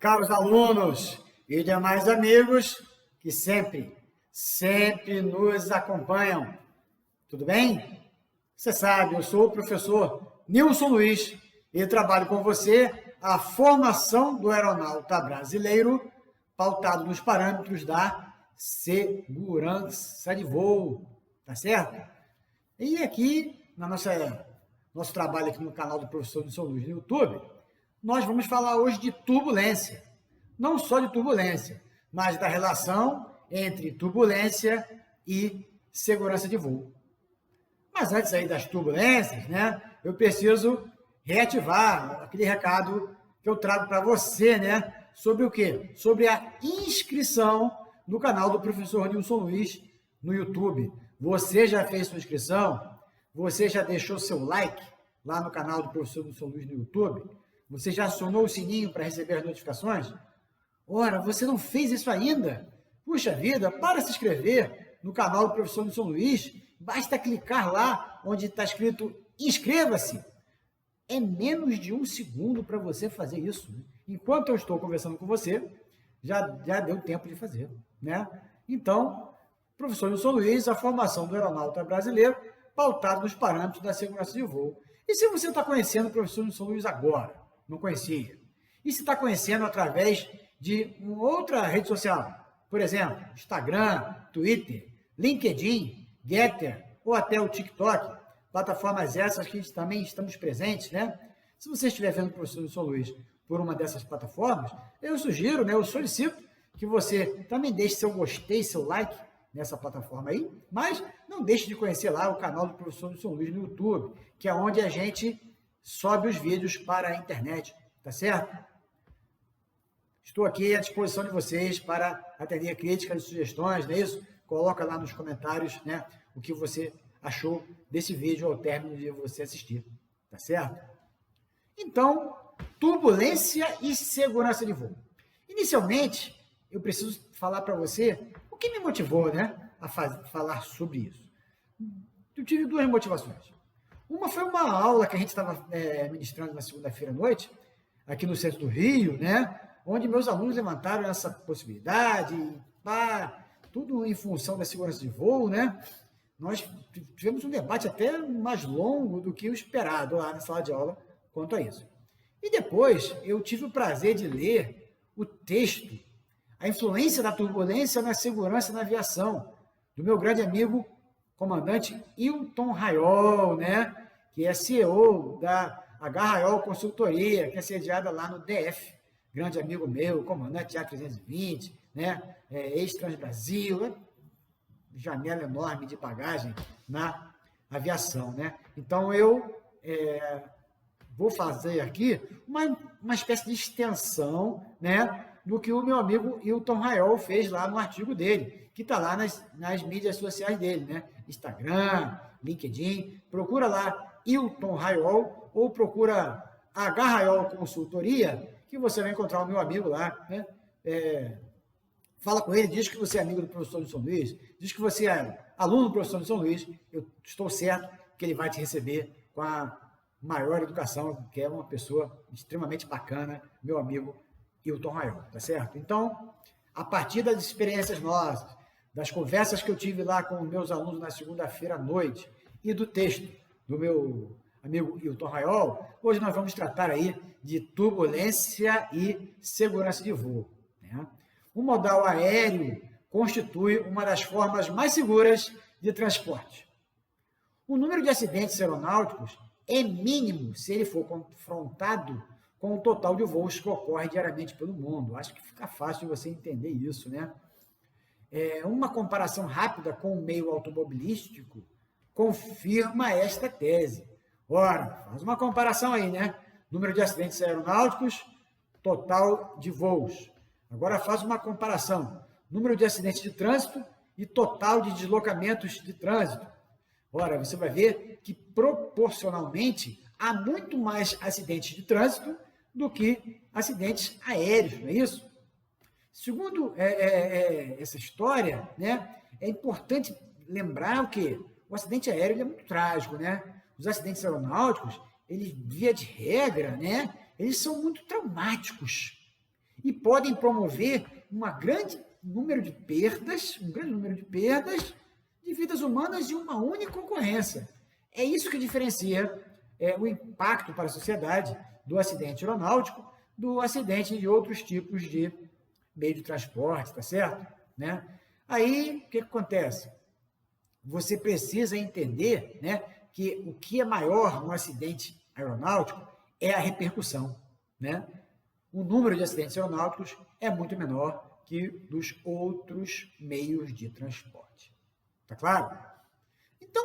caros alunos e demais amigos que sempre nos acompanham. Tudo bem? Você sabe, eu sou o professor Nilson Luiz e trabalho com você a formação do aeronauta brasileiro pautado nos parâmetros da segurança de voo, tá certo? E aqui, nosso trabalho aqui no canal do professor Nilson Luiz no YouTube, nós vamos falar hoje de turbulência. Não só de turbulência, mas da relação entre turbulência e segurança de voo. Mas antes aí das turbulências, né, eu preciso reativar aquele recado que eu trago para você, né, sobre o quê? Sobre a inscrição no canal do professor Nilson Luiz no YouTube. Você já fez sua inscrição? Você já deixou seu like lá no canal do professor Nilson Luiz no YouTube? Você já acionou o sininho para receber as notificações? Ora, você não fez isso ainda? Puxa vida, para se inscrever no canal do professor Nilson Luiz, basta clicar lá onde está escrito inscreva-se. É menos de 1 segundo para você fazer isso. Enquanto eu estou conversando com você, já deu tempo de fazer, né? Então, professor Nilson Luiz, a formação do aeronauta brasileiro, pautado nos parâmetros da segurança de voo. E se você está conhecendo o professor Nilson Luiz agora, não conhecia, e se está conhecendo através de uma outra rede social, por exemplo, Instagram, Twitter, LinkedIn, Getter ou até o TikTok, plataformas essas que também estamos presentes, né? Se você estiver vendo o professor Nilson Luiz por uma dessas plataformas, eu sugiro, né, eu solicito que você também deixe seu gostei, seu like nessa plataforma aí, mas não deixe de conhecer lá o canal do professor Nilson Luiz no YouTube, que é onde a gente sobe os vídeos para a internet, tá certo? Estou aqui à disposição de vocês para atender críticas e sugestões, não é isso? Coloca lá nos comentários, né, o que você achou desse vídeo ao término de você assistir, tá certo? Então, turbulência e segurança de voo. Inicialmente, eu preciso falar para você o que me motivou, né, a falar sobre isso. Eu tive 2 motivações. Uma foi uma aula que a gente estava ministrando na segunda-feira à noite, aqui no centro do Rio, né, onde meus alunos levantaram essa possibilidade, tudo em função da segurança de voo, né? Nós tivemos um debate até mais longo do que o esperado lá na sala de aula quanto a isso. E depois eu tive o prazer de ler o texto, A Influência da Turbulência na Segurança na Aviação, do meu grande amigo, comandante Hilton Raiol, né? Que é CEO da H-Raiol Consultoria, que é sediada lá no DF, grande amigo meu, comandante A320, né? Ex-Transbrasil, janela enorme de bagagem na aviação, né? Então, eu vou fazer aqui uma espécie de extensão, né, do que o meu amigo Hilton Raiol fez lá no artigo dele, que está lá nas mídias sociais dele, né? Instagram, LinkedIn, procura lá Hilton Raiol ou procura H-Raiol Consultoria, que você vai encontrar o meu amigo lá, né? Fala com ele, diz que você é amigo do professor Nilson Luiz, diz que você é aluno do professor Nilson Luiz, eu estou certo que ele vai te receber com a maior educação, que é uma pessoa extremamente bacana, meu amigo Hilton Raiol, tá certo? Então, a partir das experiências nossas, das conversas que eu tive lá com meus alunos na segunda-feira à noite e do texto do meu amigo Hilton Raiol, hoje nós vamos tratar aí de turbulência e segurança de voo, né? O modal aéreo constitui uma das formas mais seguras de transporte. O número de acidentes aeronáuticos é mínimo se ele for confrontado com o total de voos que ocorre diariamente pelo mundo. Acho que fica fácil de você entender isso, né? Uma comparação rápida com o meio automobilístico confirma esta tese. Ora, faz uma comparação aí, né? Número de acidentes aeronáuticos, total de voos. Agora faz uma comparação. Número de acidentes de trânsito e total de deslocamentos de trânsito. Ora, você vai ver que proporcionalmente há muito mais acidentes de trânsito do que acidentes aéreos, não é isso? Segundo essa história, né, é importante lembrar o quê? O acidente aéreo é muito trágico, né? Os acidentes aeronáuticos, eles, via de regra, né, eles são muito traumáticos. e podem promover um grande número de perdas de vidas humanas de uma única ocorrência. É isso que diferencia o impacto para a sociedade do acidente aeronáutico do acidente de outros tipos de meio de transporte, tá certo? Né? Aí, o que acontece? Você precisa entender, né, que o que é maior no acidente aeronáutico é a repercussão, né? O número de acidentes aeronáuticos é muito menor que dos outros meios de transporte. Tá claro? Então,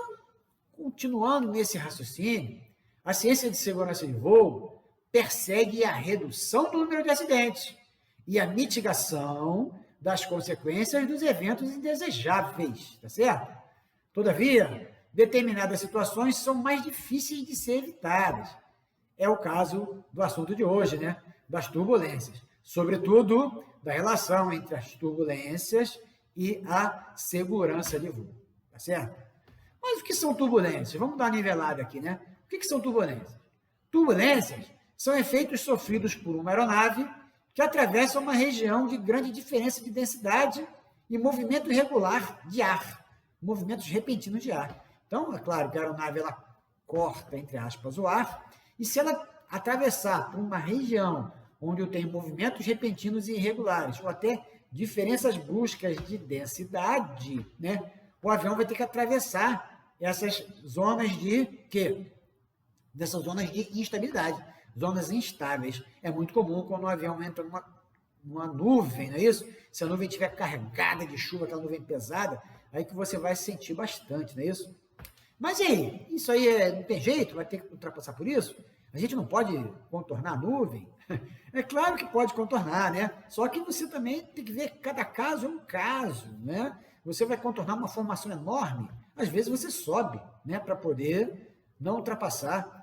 continuando nesse raciocínio, a ciência de segurança de voo persegue a redução do número de acidentes e a mitigação das consequências dos eventos indesejáveis, tá certo? Todavia, determinadas situações são mais difíceis de ser evitadas. É o caso do assunto de hoje, né? Das turbulências. Sobretudo, da relação entre as turbulências e a segurança de voo, tá certo? Mas o que são turbulências? Vamos dar uma nivelada aqui, né? O que são turbulências? Turbulências são efeitos sofridos por uma aeronave que atravessa uma região de grande diferença de densidade e movimento irregular de ar, movimentos repentinos de ar. Então, é claro que a aeronave ela corta, entre aspas, o ar, e se ela atravessar por uma região onde tem movimentos repentinos e irregulares, ou até diferenças bruscas de densidade, né, o avião vai ter que atravessar essas zonas de quê? Dessas zonas de instabilidade, zonas instáveis. É muito comum quando o avião entra numa nuvem, não é isso? Se a nuvem estiver carregada de chuva, aquela nuvem pesada, aí que você vai sentir bastante, não é isso? Mas e aí? Isso aí não tem jeito? Vai ter que ultrapassar por isso? A gente não pode contornar a nuvem? É claro que pode contornar, né? Só que você também tem que ver que cada caso é um caso, né? Você vai contornar uma formação enorme, às vezes você sobe, né? Para poder não ultrapassar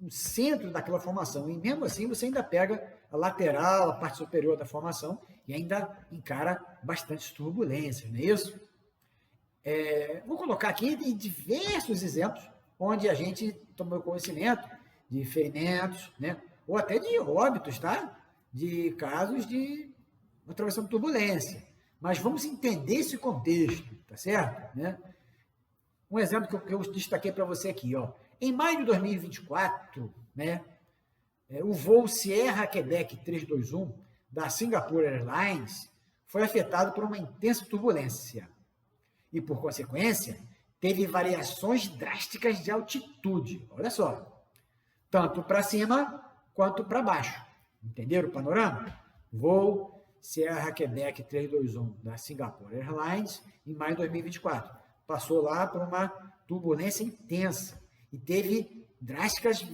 o centro daquela formação. E mesmo assim você ainda pega a lateral, a parte superior da formação e ainda encara bastante turbulências, não é isso? Vou colocar aqui diversos exemplos onde a gente tomou conhecimento de ferimentos, né? Ou até de óbitos, tá? De casos de atravessando turbulência. Mas vamos entender esse contexto, tá certo? Né? Um exemplo que eu destaquei para você aqui, ó. Em maio de 2024, né, o voo Sierra Quebec 321 da Singapore Airlines foi afetado por uma intensa turbulência e, por consequência, teve variações drásticas de altitude. Olha só, tanto para cima quanto para baixo. Entenderam o panorama? Voo Sierra Quebec 321 da Singapore Airlines em maio de 2024. Passou lá por uma turbulência intensa e teve drásticas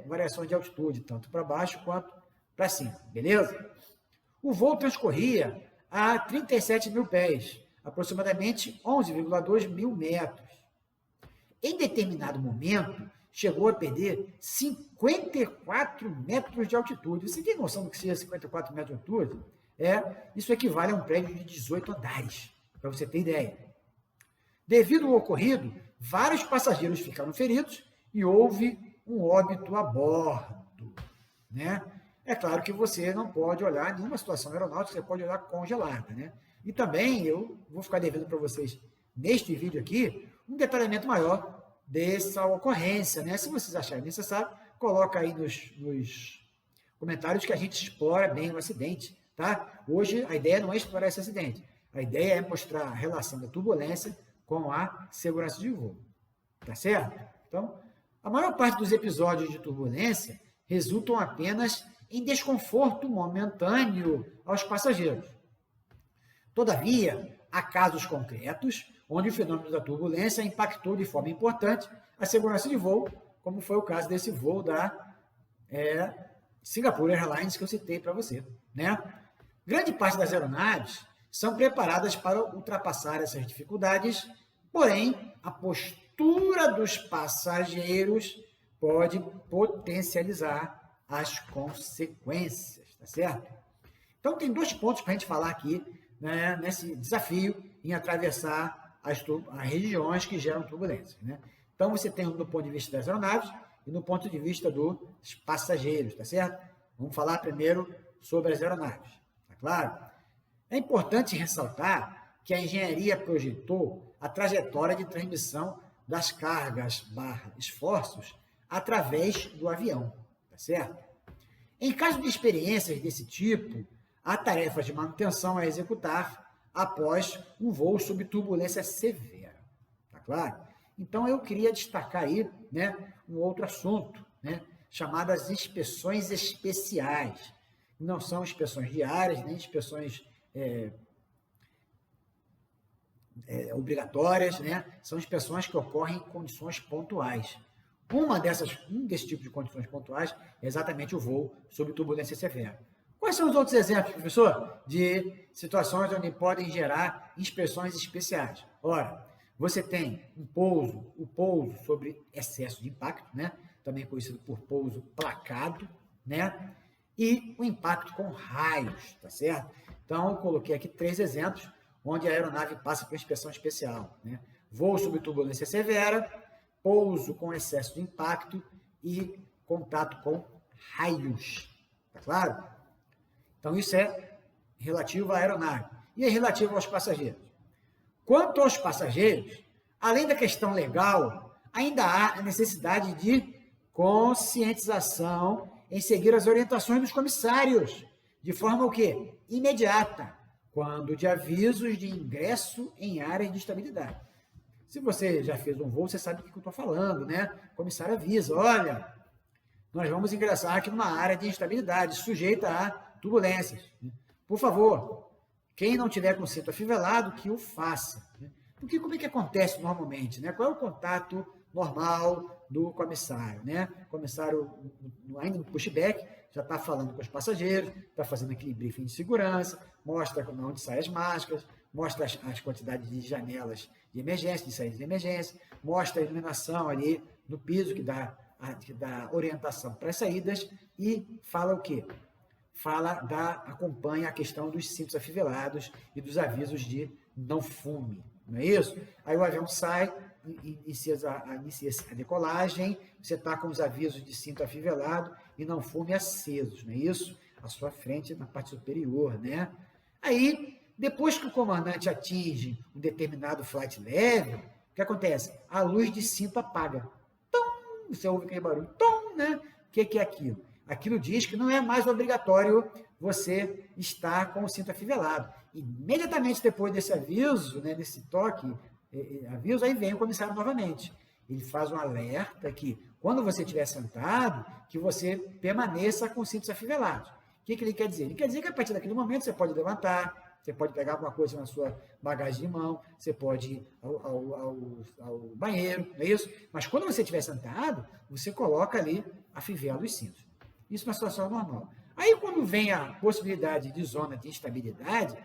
variações de altitude, tanto para baixo quanto para cima, beleza? O voo transcorria a 37 mil pés, aproximadamente 11,2 mil metros. Em determinado momento, chegou a perder 54 metros de altitude. Você tem noção do que seja 54 metros de altitude? Isso equivale a um prédio de 18 andares, para você ter ideia. Devido ao ocorrido, vários passageiros ficaram feridos e houve um óbito a bordo, né? É claro que você não pode olhar nenhuma situação aeronáutica, você pode olhar congelada, né? E também eu vou ficar devendo para vocês, neste vídeo aqui, um detalhamento maior dessa ocorrência, né? Se vocês acharem necessário, coloca aí nos comentários que a gente explora bem o acidente, tá? Hoje a ideia não é explorar esse acidente, a ideia é mostrar a relação da turbulência com a segurança de voo, tá certo? Então, a maior parte dos episódios de turbulência resultam apenas em desconforto momentâneo aos passageiros. Todavia, há casos concretos onde o fenômeno da turbulência impactou de forma importante a segurança de voo, como foi o caso desse voo da Singapore Airlines que eu citei para você, né? Grande parte das aeronaves são preparadas para ultrapassar essas dificuldades, porém, a postura dos passageiros pode potencializar as consequências, tá certo? Então, tem dois pontos para a gente falar aqui, né, nesse desafio em atravessar as regiões que geram turbulência, né? Então, você tem do ponto de vista das aeronaves e no ponto de vista dos passageiros, tá certo? Vamos falar primeiro sobre as aeronaves, tá claro? É importante ressaltar que a engenharia projetou a trajetória de transmissão das cargas/esforços através do avião, tá certo? Em caso de experiências desse tipo, há tarefas de manutenção a executar após um voo sob turbulência severa, tá claro? Então, eu queria destacar aí, né, um outro assunto, né, chamadas inspeções especiais. Não são inspeções diárias, nem inspeções obrigatórias, né? São inspeções que ocorrem em condições pontuais. Um desse tipo de condições pontuais é exatamente o voo sob turbulência severa. Quais são os outros exemplos, professor, de situações onde podem gerar inspeções especiais? Ora, você tem o pouso sobre excesso de impacto, né? Também conhecido por pouso placado, né? E o impacto com raios, tá certo? Então, eu coloquei aqui 3 exemplos onde a aeronave passa por inspeção especial, né? Voo sob turbulência severa, pouso com excesso de impacto e contato com raios, tá claro? Então, isso é relativo à aeronave. E é relativo aos passageiros. Quanto aos passageiros, além da questão legal, ainda há a necessidade de conscientização em seguir as orientações dos comissários, de forma o quê? Imediata, quando de avisos de ingresso em áreas de estabilidade. Se você já fez um voo, você sabe do que eu estou falando, né? O comissário avisa, olha, nós vamos ingressar aqui numa área de instabilidade, sujeita a turbulências. Por favor, quem não tiver com o cinto afivelado, que o faça. Porque como é que acontece normalmente, né? Qual é o contato normal do comissário, né? O comissário, ainda no pushback, já está falando com os passageiros, está fazendo aquele briefing de segurança, mostra onde saem as máscaras, mostra as quantidades de janelas de emergência, de saída de emergência, mostra a iluminação ali no piso, que dá orientação para as saídas, e fala o quê? Acompanha a questão dos cintos afivelados e dos avisos de não fume, não é isso? Aí o avião sai, inicia a decolagem, você está com os avisos de cinto afivelado e não fume acesos, não é isso? À sua frente, na parte superior, né? Aí, depois que o comandante atinge um determinado flight level, o que acontece? A luz de cinto apaga. Tom! Você ouve aquele barulho, tom, né? O que é aquilo? Aquilo diz que não é mais obrigatório você estar com o cinto afivelado. Imediatamente depois desse aviso, né, desse toque, aviso, aí vem o comissário novamente. Ele faz um alerta que, quando você estiver sentado, que você permaneça com os cintos afivelados. O que ele quer dizer? Ele quer dizer que, a partir daquele momento, você pode levantar, você pode pegar alguma coisa na sua bagagem de mão, você pode ir ao banheiro, não é isso? Mas, quando você estiver sentado, você coloca ali a fivela dos cintos. Isso na situação normal. Aí, quando vem a possibilidade de zona de instabilidade,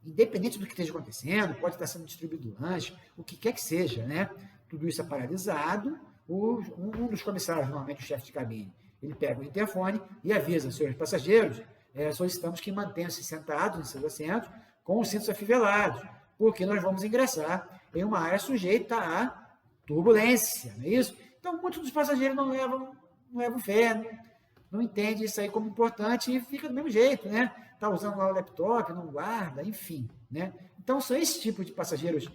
independente do que esteja acontecendo, pode estar sendo distribuído lanche, o que quer que seja, né? Tudo isso é paralisado. Um dos comissários, normalmente o chefe de cabine, ele pega o interfone e avisa, senhores passageiros, solicitamos que mantenham-se sentados em seus assentos com os cintos afivelados, porque nós vamos ingressar em uma área sujeita a turbulência, não é isso? Então, muitos dos passageiros não levam fé, não entende isso aí como importante e fica do mesmo jeito, né? Está usando lá o laptop, não guarda, enfim, né? Então, são esse tipo de passageiros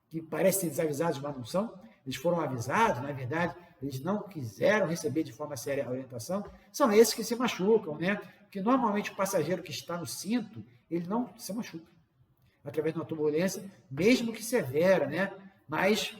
que parecem desavisados, mas não são. Eles foram avisados, na verdade, eles não quiseram receber de forma séria a orientação. São esses que se machucam, né? Porque, normalmente, o passageiro que está no cinto, ele não se machuca através de uma turbulência, mesmo que severa, né? Mas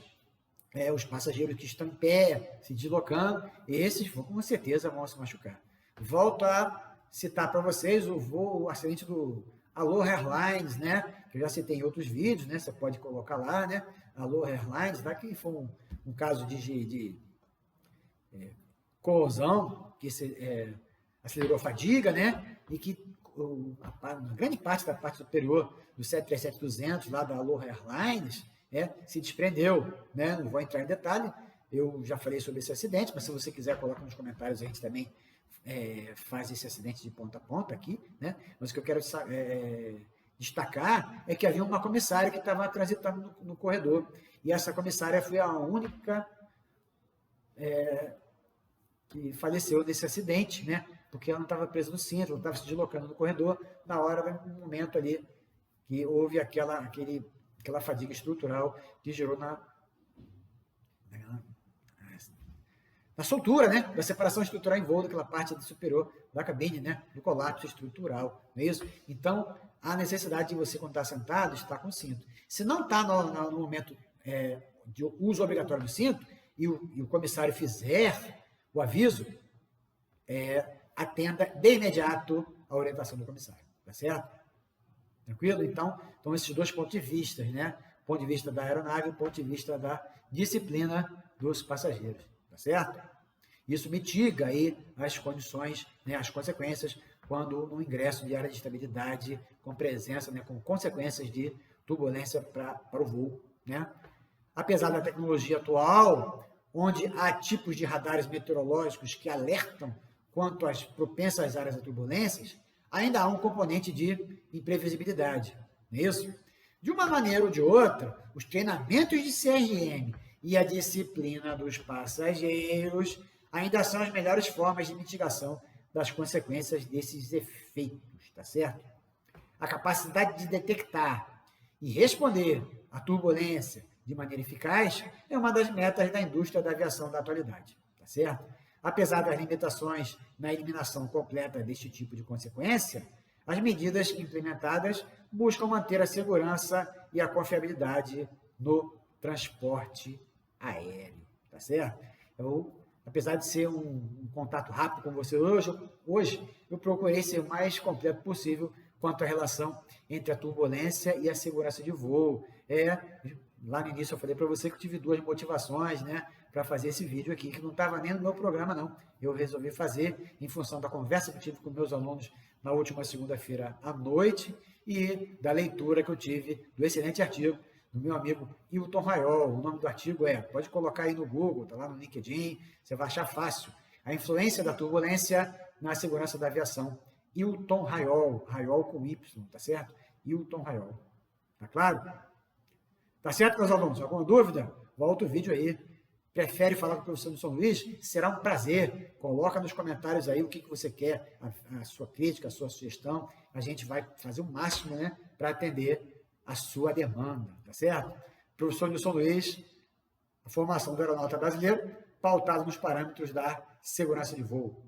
os passageiros que estão em pé, se deslocando, esses com certeza vão se machucar. Volto a citar para vocês o acidente do Aloha Airlines, né? Que eu já citei em outros vídeos, né? Você pode colocar lá, né? Aloha Airlines, tá? Que foi um caso de corrosão, que acelerou a fadiga, né? E que uma grande parte da parte superior do 737-200, lá da Aloha Airlines, se desprendeu, né? Não vou entrar em detalhe, eu já falei sobre esse acidente, mas se você quiser, coloca nos comentários, a gente também faz esse acidente de ponta a ponta aqui, né? Mas o que eu quero destacar é que havia uma comissária que estava transitando no corredor, e essa comissária foi a única que faleceu nesse acidente, né? porque ela não estava presa no cinto, não estava se deslocando no corredor, na hora, no momento ali, que houve aquela fadiga estrutural que gerou na soltura, né? Da separação estrutural em voo daquela parte superior da cabine, né? Do colapso estrutural, não é isso? Então, há necessidade de você, quando está sentado, estar com o cinto. Se não está no momento de uso obrigatório do cinto, e o comissário fizer o aviso, atenda de imediato a orientação do comissário, tá certo? Tranquilo? Então, esses dois pontos de vista, né? O ponto de vista da aeronave e o ponto de vista da disciplina dos passageiros, tá certo? Isso mitiga aí as condições, né, as consequências, quando no ingresso de área de estabilidade, com presença, né, com consequências de turbulência para o voo, né? Apesar da tecnologia atual, onde há tipos de radares meteorológicos que alertam quanto às propensas áreas de turbulências, ainda há um componente de imprevisibilidade, não é isso? De uma maneira ou de outra, os treinamentos de CRM e a disciplina dos passageiros ainda são as melhores formas de mitigação das consequências desses efeitos, tá certo? A capacidade de detectar e responder à turbulência de maneira eficaz é uma das metas da indústria da aviação da atualidade, tá certo? Apesar das limitações na eliminação completa deste tipo de consequência, as medidas implementadas buscam manter a segurança e a confiabilidade no transporte aéreo, tá certo? Apesar de ser um contato rápido com você hoje, eu procurei ser o mais completo possível quanto à relação entre a turbulência e a segurança de voo. Lá no início eu falei para você que eu tive duas motivações, né, para fazer esse vídeo aqui, que não estava nem no meu programa, não. Eu resolvi fazer em função da conversa que eu tive com meus alunos na última segunda-feira à noite e da leitura que eu tive do excelente artigo do meu amigo Hilton Raiol. O nome do artigo pode colocar aí no Google, está lá no LinkedIn, você vai achar fácil. A influência da turbulência na segurança da aviação. Hilton Raiol, Raiol com Y, tá certo? Hilton Raiol. Tá claro? Tá certo, meus alunos? Alguma dúvida? Volta o vídeo aí. Prefere falar com o professor São Luís? Será um prazer. Coloca nos comentários aí o que você quer, a sua crítica, a sua sugestão. A gente vai fazer o máximo, né, para atender a sua demanda, tá certo? Professor Nilson Luiz, a formação do aeronauta brasileiro, pautado nos parâmetros da segurança de voo.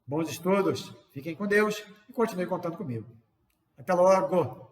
Bons estudos, fiquem com Deus e continuem contando comigo. Até logo!